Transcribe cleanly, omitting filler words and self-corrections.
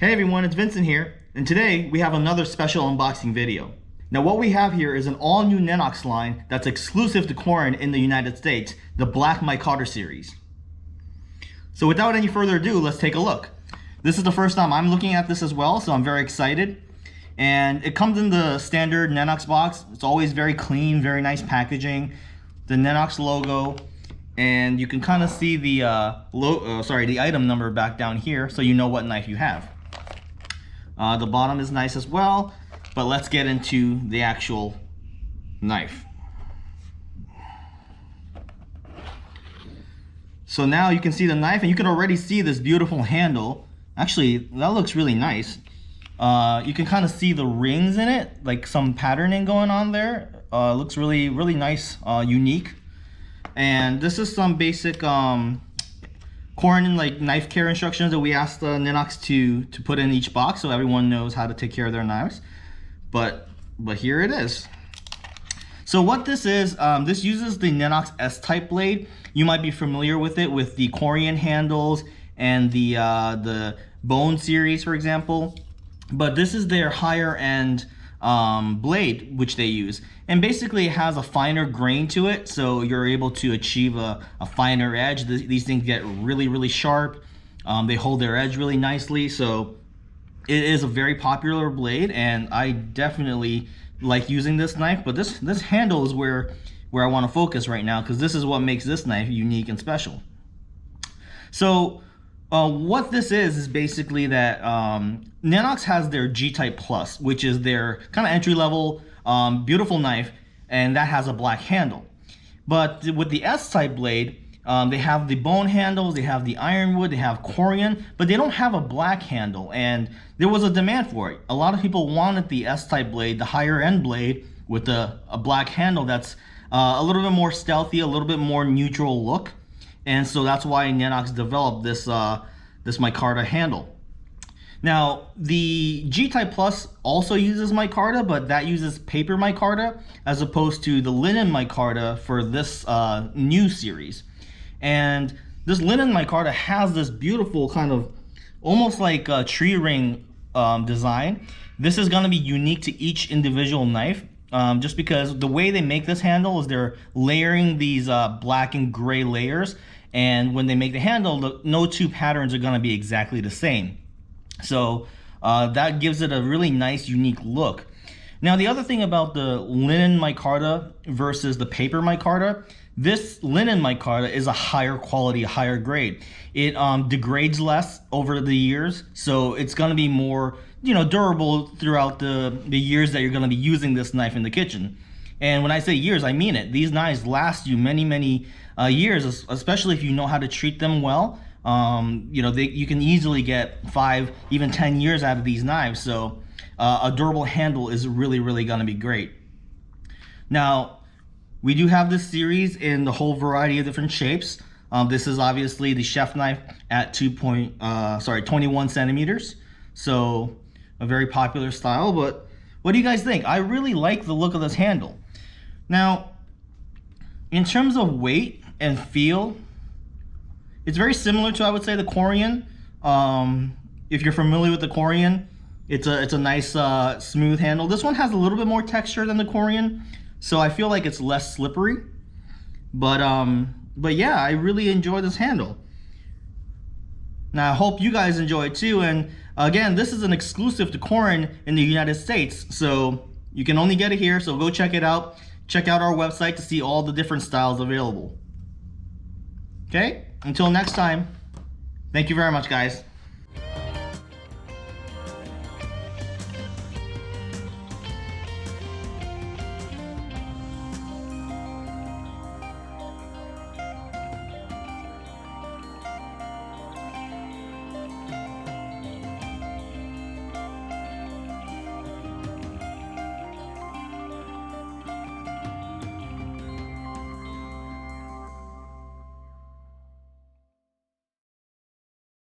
Hey everyone, it's Vincent here, and today we have another special unboxing video. Now what we have here is an all-new Nenox line that's exclusive to Korean in the United States, the Black Micarta series. So without any further ado, let's take a look. This is the first time I'm looking at this as well, so I'm very excited. And it comes in the standard Nenox box. It's always very clean, very nice packaging, the Nenox logo, and you can kind of see the the item number back down here, so you know what knife you have. The bottom is nice as well, but let's get into the actual knife. So now you can see the knife, and you can already see this beautiful handle. Actually, that looks really nice. You can kind of see the rings in it, like some patterning going on there. Looks really nice, unique. And this is some basic Korean knife care instructions that we asked Nenox to put in each box, so everyone knows how to take care of their knives. But here it is. So what this is, this uses the Nenox S-type blade. You might be familiar with it with the Korean handles and the Bone series, for example. But this is their higher end blade which they use, and basically it has a finer grain to it, so you're able to achieve a finer edge. These things get really sharp. They hold their edge really nicely, so it is a very popular blade, and I definitely like using this knife. But this handle is where I want to focus right now, because this is what makes this knife unique and special. So what this is basically that Nenox has their G-Type Plus, which is their kind of entry-level beautiful knife, and that has a black handle. But with the S-Type blade, they have the bone handles, they have the ironwood, they have Korean, but they don't have a black handle, and there was a demand for it. A lot of people wanted the S-Type blade, the higher-end blade with a black handle that's a little bit more stealthy, a little bit more neutral look. And so that's why Nenox developed this micarta handle. Now, the G-Type Plus also uses micarta, but that uses paper micarta as opposed to the linen micarta for this new series. And this linen micarta has this beautiful kind of almost like a tree ring design. This is going to be unique to each individual knife. Just because the way they make this handle is they're layering these black and gray layers, and when they make the handle, no two patterns are going to be exactly the same. So that gives it a really nice, unique look. Now, the other thing about the linen micarta versus the paper micarta, this linen micarta is a higher quality, a higher grade. It degrades less over the years, so it's going to be more durable throughout the years that you're going to be using this knife in the kitchen. And when I say years, I mean it. These knives last you many years, especially if you know how to treat them well. You can easily get 5, even 10 years out of these knives. So a durable handle is really going to be great. Now, we do have this series in the whole variety of different shapes. This is obviously the chef knife at 21 centimeters. So a very popular style, but what do you guys think? I really like the look of this handle. Now, in terms of weight and feel, it's very similar to, I would say, the Korean. If you're familiar with the Korean, it's a nice smooth handle. This one has a little bit more texture than the Korean, so I feel like it's less slippery. But yeah, I really enjoy this handle. Now, I hope you guys enjoy it too. And again, this is an exclusive to Korean in the United States, so you can only get it here. So go check it out. Check out our website to see all the different styles available. Okay, until next time, thank you very much, guys.